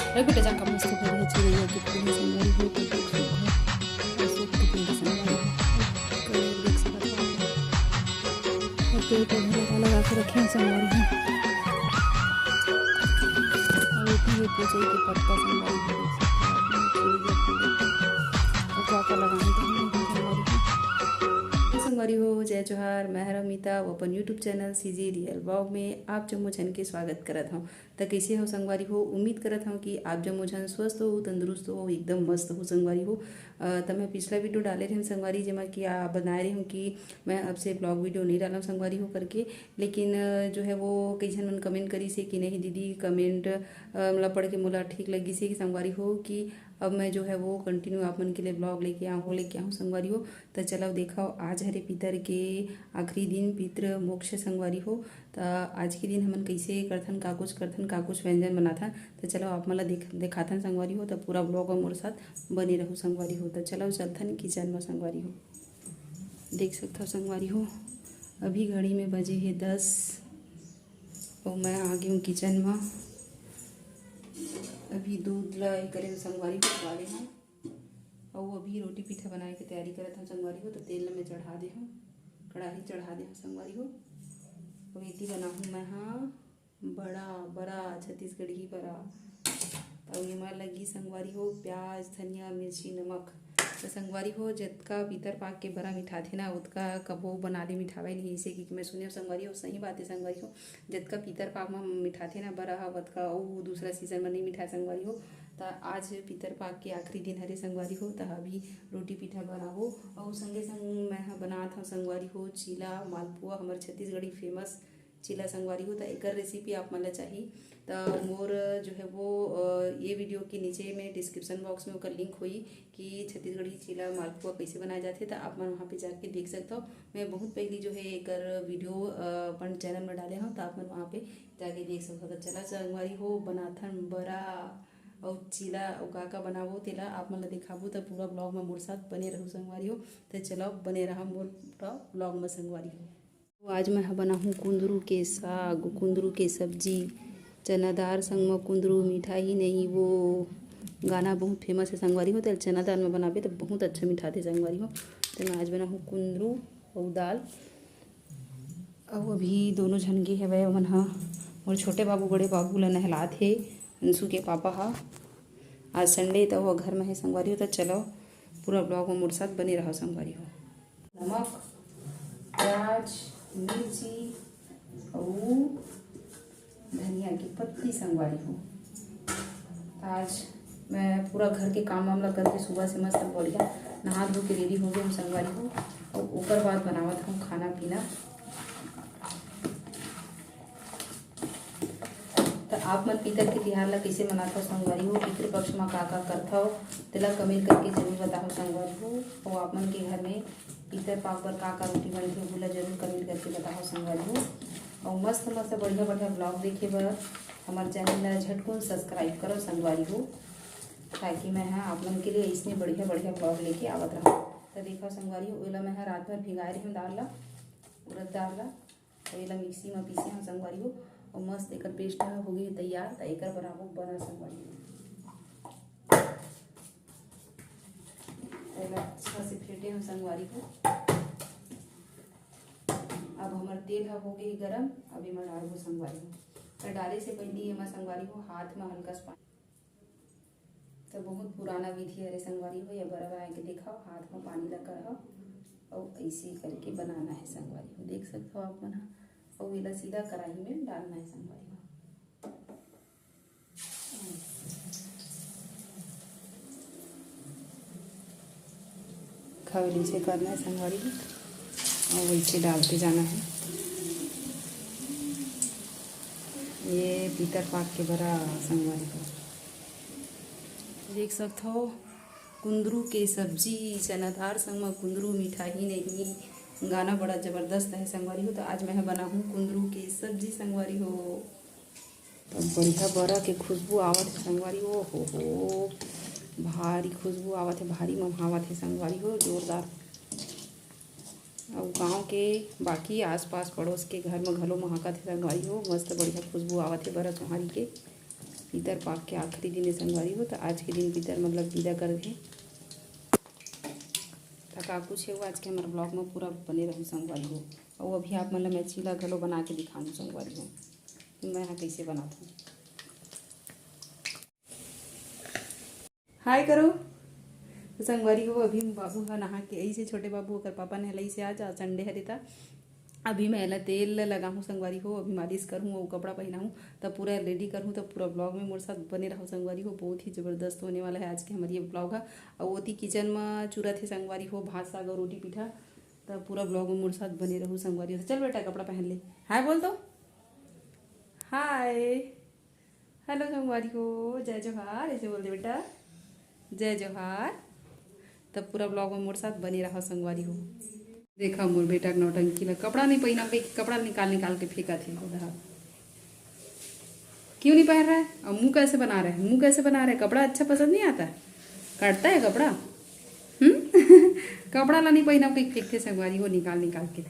अरे बेटा जा मस्त बढ़िया चिड़ैया के फूल है संगवारी हो तो देख सकते हो अशोक के पेड़ है संगवारी हो कलर देख सकते हो और पेड़ पौधे लगा के रखे हैं संगवारी हो और एक ये पूछे के पत्ता संगवारी हो देख सकते हो आप चिड़ैया फूल और क्या लगाने के लिए संगवारी हो संगवारी हो जय जोहार मैं रमिता वो अपन YouTube channel CG real blog में आप जम्मू झन के स्वागत करत हूँ। तो कैसे हो संगवारी हो उम्मीद करत हूँ कि आप जम्मू झन स्वस्थ हो तंदुरुस्त हो एकदम मस्त हो संगवारी हो। तो मैं पिछला वीडियो डाले रहे संगवारी जिसमें कि आप बनाए रही हूँ कि मैं अब से ब्लॉग वीडियो नहीं डाला संगवारी हो करके, लेकिन जो है वो कई जन मन कमेंट करी से कि नहीं दीदी कमेंट मतलब पढ़ के मोला ठीक लगी से कि संगवारी हो कि अब मैं जो है वो कंटिन्यू आप मन के लिए ब्लॉग लेके आऊँ संगवारी हो। तो चलो देखो आज हरे पितर के आखिरी दिन पितृ मोक्ष संगवारी हो। तो आज के दिन हमन कैसे करथन का कुछ व्यंजन बनाथा। तो चलो आप मला दिखाथन संगवारी हो। तो पूरा ब्लॉग मोर साथ बने रहो संगवारी हो। तो चलो चलथन किचन में संगवारी हो। देख सकते हो संगवारी हो अभी घड़ी में बजे है 10 और मैं आ गई हूँ किचन में। अभी दूध ला करे संगवारी हो वाले हैं और अभी रोटी पीठा बनाए की तैयारी करत हूँ संगवारी हो। तो तेल में चढ़ा दे हूँ कढ़ाई चढ़ा दे हूँ संगवारी हो। और इति बनाहूँ मैं हाँ बड़ा बड़ा छत्तीसगढ़ी बड़ा और एमा लगी संगवारी हो प्याज धनिया मिर्ची नमक। तो संगवारी हो जतका पितर पाक के बड़ा मिठा थे ना उतका कबो बना दे मिठावे नहीं ऐसे कि मैं सुने संगवारी हो सही बात है संगवारी हो जतका पितर पाक में मिठा थे ना बड़ा वतका और दूसरा सीजन में नहीं मिठा संगवारी हो। तो आज पितर पाक के आखिरी दिन हरे संगवारी हो। तो अभी रोटी पीठा बनाबो और संगे संग मैं बनात हूँ संगवारी हो चीला मालपुआ हमार छत्तीसगढ़ी फेमस चीला संगवारी हो। तो एक रेसिपी आप मन चाहिए तो मोर जो है वो ये वीडियो के नीचे में डिस्क्रिप्शन बॉक्स में उसका लिंक हुई कि छत्तीसगढ़ी चीला मालपुआ कैसे बनाए जाते। तो आप मन वहाँ पे जाके देख सकते हो। मैं बहुत पहले जो है एक वीडियो अपन चैनल में डाले हूँ तो आप मन वहाँ पे जाके देख सकते हो। तो चला संगवारी हो बनाथन बड़ा और चीला और का बनाबो तेला आप मन दिखाबो तो पूरा ब्लॉग में मोर साथ बने रहो संगवारी हो। तो चलो बने रहा मोर पूरा ब्लॉग में संगवारी हो। तो आज मैं बनाऊँ कुंदरू के साग कुंदरू के सब्जी चना दाल संग में कुंदरू मीठा ही नहीं वो गाना बहुत फेमस है संगवारी हो। तो चना दाल में बनाबे तो बहुत अच्छा मीठा थे संगवारी हो। तो मैं आज बनाऊँ कुंदरू और दाल और अभी दोनों झनगे है वह मन हा और छोटे बाबू बड़े बाबू ला नहलात है अंशु के पापा हा आज संडे तो वो घर में है संगवारी हो। तो चलो पूरा ब्लॉग में मोर साथ बने रहो संगवारी हो। नमक प्याज मिर्ची और धनिया की पत्ती संगवारी हो। आज मैं पूरा घर के काम वाम करके सुबह से मस्त बढ़िया नहा धो के रेडी हो गई हूँ संगवारी हो। और ऊपर बाद बनावत हूँ खाना पीना। तो आप मन पितर के तिहार ला कैसे मनाता हो संगवारी हो पितृपक्ष में का करता हो तेला कमेंट करके जरूर बताओ संगवारी हो। और आप मन के घर में पितर पाक पर का रोटी बनती है वो जरूर कमेंट करके बताओ संगवारी हो। और मस्त मस्त बढ़िया बढ़िया ब्लॉग देखे बर हमारे चैनल ला झटकुन सब्सक्राइब करो संगवारी हो ताकि मैं आप मन के लिए इसमें बढ़िया बढ़िया ब्लॉग लेके आवत रहूँ। तो देखो संगवारी हो एला मैं रात भर भिगाए रही हूँ दाल ला उड़द दाल ला और एला मिक्सी में पीसे हूँ संगवारी हो। और मस्त एक पेस्ट हो गई तैयार। तो एक बनाबो बना संगवारी हो अच्छा से फेंटे हूँ संगवारी हो। अब हमारे तेल हो गई गरम अभी मैं डालूँ संगवारी हो। तो डाले से पहले मैं संगवारी हो हाथ में हल्का सा तो बहुत पुराना विधि है संगवारी हो या बराबर आके दिखाओ हाथ में पानी लगा हो और ऐसे करके बनाना है संगवारी हो। देख सकते हो आप मन और वेला सीधा कढ़ाई में डालना है संगवारी हो। खवली से करना है संगवारी हो और वैसे डालते जाना है। ये पितर पाक के बड़ा संगवारी हो देख सकते हो कुंदरू के सब्जी चनादार संग में कुंदरू मीठा ही नहीं गाना बड़ा ज़बरदस्त है संगवारी हो। तो आज मैं बनाऊँ कुंदरू के सब्जी संगवारी हो। तो बढ़िया बड़ा के खुशबू आवत है संगवारी हो भारी खुशबू आवत है भारी ममहावत है संगवारी हो जोरदार। और गांव के बाकी आसपास पड़ोस के घर में घलो महकत है संगवारी हो मस्त बढ़िया खुशबू आवत है बड़ा सोहारी के। पितर पाक के आखिरी दिन है संगवारी हो, तो आज के दिन पितर मतलब विदा कर दे। का कुछ है वो आज के हमारे ब्लॉग में पूरा बने रहूँ संगवारी हो। और अभी आप मतलब मैं चीला घलो बना के दिखाऊँ संगवारी हो, मैं यहाँ कैसे बनाता हूँ। हाय करो तो संगवारी हो। अभी बाबू का नहा के ऐसे छोटे बाबू होकर पापा ने हलाई से आज संडे है देता। अभी मैं ला तेल लगा हूँ संगवारी हो, अभी मालिश करूँ और कपड़ा पहनाऊँ तब पूरा रेडी करूँ, तब पूरा ब्लॉग में मोर साथ बने रहो संगवारी हो। बहुत ही ज़बरदस्त होने वाला है आज के हमारी ये ब्लॉग है। और वो थी किचन में चूरा थे संगवारी हो, भात साग और रोटी पीठा, तब पूरा ब्लॉग में मोर साथ बने रहूँ संगवारी हो। चल बेटा कपड़ा पहन ले, हाय बोल दो, हाय हेलो संगवारी हो, जय जोहार ऐसे बोल दे बेटा, जय जोहार। तब पूरा ब्लॉग में मोर साथ बने रहा संगवारी हो। देखा मोर बेटा के नौटंकी ला, कपड़ा नहीं पहना के कपड़ा निकाल के फेंका थे उधर। क्यों नहीं पहन रहा है? और मुंह कैसे बना रहा है, मुंह कैसे बना रहा है? कपड़ा अच्छा पसंद नहीं आता, काटता है कपड़ा। कपड़ा ला नहीं पहना के फेंकते संगवारी हो निकाल के।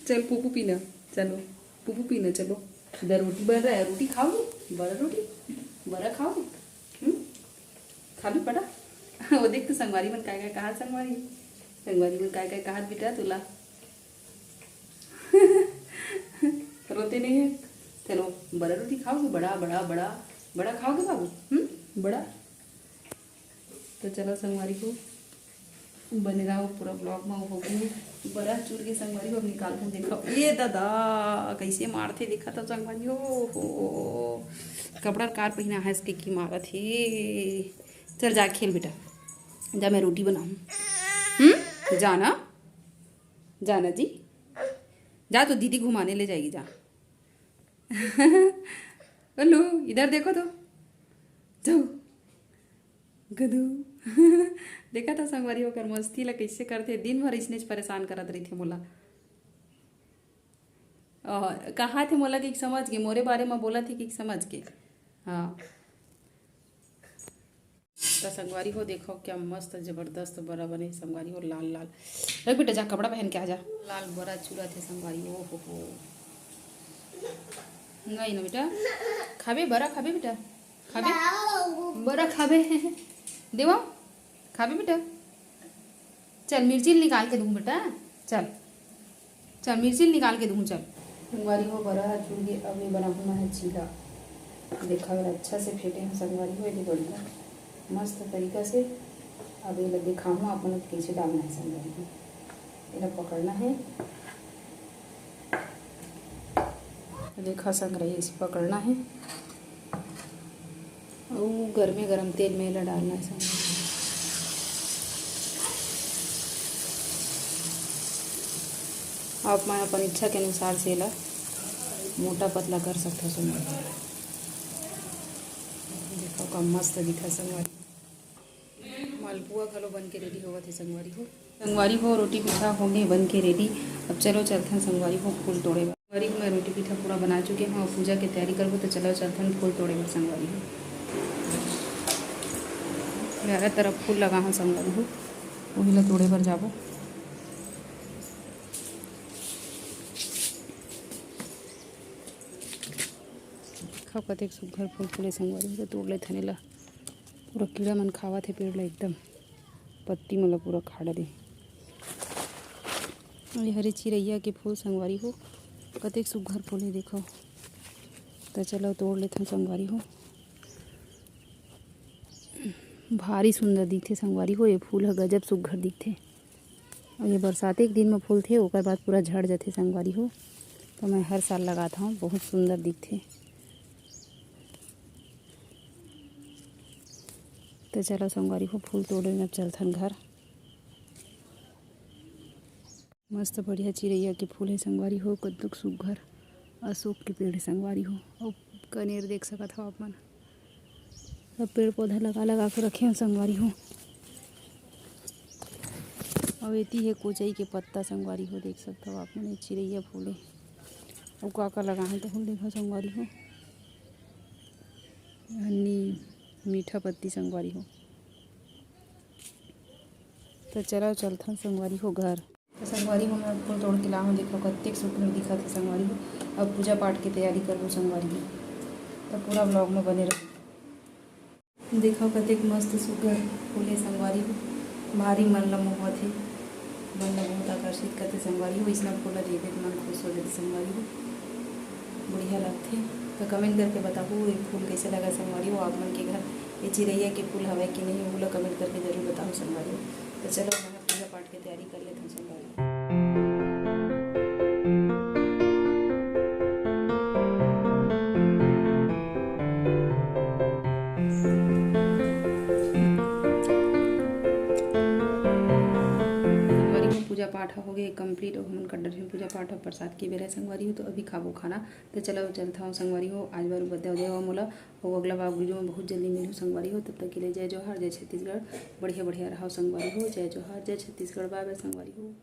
चल पुपू पीना, चलो पुपू पीना चलो। इधर रोटी बन रहा है, रोटी खाओगे? बड़ा रोटी बड़ा खाओगे? खा लो बड़ा। वो देख तो संगवारी मन काय कहा संगवारी मन काय कहा बेटा तुला। रोते नहीं है, चलो बड़ा रोटी खाओगे? बड़ा बड़ा बड़ा बड़ा खाओगे बाबू? बड़ा। तो चलो संगवारी को बने रहो पूरा ब्लॉग में होगी। बड़ा चूर के संगवारी को निकाल कर देखो, ये दादा कैसे मारते देखा था संगवारी हो। कपड़ा कार पहना है इसके की मारा थे। चल जा खेल बेटा, जा मैं रोटी बनाऊँ। जाना जाना जी, जा तो दीदी घुमाने ले जाएगी, जा। हेलो इधर देखो तो, जाओ गधू। देखा था संगवारी होकर मस्ती ला कैसे करते, दिन भर इसने परेशान करत रही थे मोला। कहा थे मोला कि समझ के मोरे बारे में बोला थे कि समझ के। हाँ तो संगवारी हो देखो क्या मस्त जबरदस्त बड़ा बने संगवारी हो, लाल लाल। रख बेटा जा कपड़ा पहन के आ जा। लाल बड़ा चूरा थे संगवारी हो। नहीं ना बेटा खाबे, बड़ा खाबे बेटा, खाबे बड़ा खाबे। देवा खाबे बेटा। चल मिर्ची निकाल के दूँ बेटा, चल चल मिर्ची निकाल के दूँ। चल संगवारी हो बड़ा चूर के अभी बनाना है चीला। देखा अगर अच्छा से फेंटे हैं संगवारी हो, ये बढ़िया मस्त तरीका से। अब ये लग दिखाऊँ अपन कैसे डालना है संगवारी को। ये पकड़ना है, देखा संग रही इसे पकड़ना है और गर्मे गरम तेल में ला डालना है संगवारी। आप मैं अपन इच्छा के अनुसार से ला मोटा पतला कर सकते हो संगवारी। देखो का मस्त दिखा संगवारी। मालपुआ घलो बन के रेडी होगा थे संगवारी हो। संगवारी हो रोटी पीठा होंगे बन के रेडी। अब चलो चलथन संगवारी हो फूल तोड़े। संगवारी को मैं रोटी पीठा पूरा बना चुके हैं और पूजा की तैयारी करबो, तो चलो चलथन फूल तोड़े बर संगवारी हो। हर तरफ फूल लगा हाँ संगवारी हो, वही ला तोड़े बर जाबो। कतेक सुघर फूल फूले संगवारी हो, तोड़ ले थने ला। पूरा कीड़ा मन खावा थे पेड़ ला, एकदम पत्ती मतलब पूरा खाड़ा दे। ये हरे चिरैया के फूल संगवारी हो, कतेक सुघर फूल है देखो। तो चलो तोड़ लेते संगवारी हो। भारी सुंदर दिखते संगवारी हो, ये फूल है गजब सुघर दिखते। और ये बरसाते के दिन में फूल थे, ओकर बाद पूरा झड़ जाते संगवारी हो। तो मैं हर साल लगाता हूँ, बहुत सुंदर दिखते। तो चलो संगवारी हो फूल तोड़े में चलथन घर। मस्त बढ़िया चिरैया के फूल है संगवारी हो, कद्दुक सुघर अशोक के पेड़ है संगवारी हो। और कनेर देख सकत हो आप मन, सब पेड़ पौधा लगा के रखे हैं संगवारी हो। और एती है कोचई के पत्ता संगवारी हो, देख सकते हो आप मन। चिरैया फूल है और का लगा है तो फूल देखो संगवारी हो। हन्नी मीठा पत्ती संगवारी हो। तो चलो चलता संगवारी हो घर। तो संगवारी हो मैं फूल तोड़ के ला हूँ, देखो कत्तेक सुंदर दिखा थे संगवारी हो। अब पूजा पाठ की तैयारी करबो संगवारी हो, तो पूरा ब्लॉग में बने रहो। देखो कतेक मस्त सुगर फूल है संगवारी हो, भारी मन ल मोहत है, मन ल बहुत आकर्षित करते संगवारी हो। इसना फूल देखे तो मन खुश हो जाते संगवारी हो, बढ़िया लगते। तो कमेंट करके बताओ ये फूल कैसे लगा संगवारी हो। आप मन के घर ये चिड़ैया के फूल हवा कि नहीं, वो लोग कमेंट करके जरूर बताओ संगवारी हो। तो चलो मैं पूजा पाठ की तैयारी कर लेता हूँ संगवारी। पूजा पाठ हो गए कंप्लीट और हमन कर रहे पूजा पाठ और प्रसाद की बेला संगवारी हो। तो अभी खाबो खाना, तो चलो चलता हूँ संगवारी हो। आज बार बदे दे मोला और अगला बार वीडियो में बहुत जल्दी मिलूँ संगवारी हो। तब तक के लिए जय जोहार, जय छत्तीसगढ़, बढ़िया बढ़िया रहो संगवारी हो। जय जोहार, जय छत्तीसगढ़, बाय बाय संगवारी हो।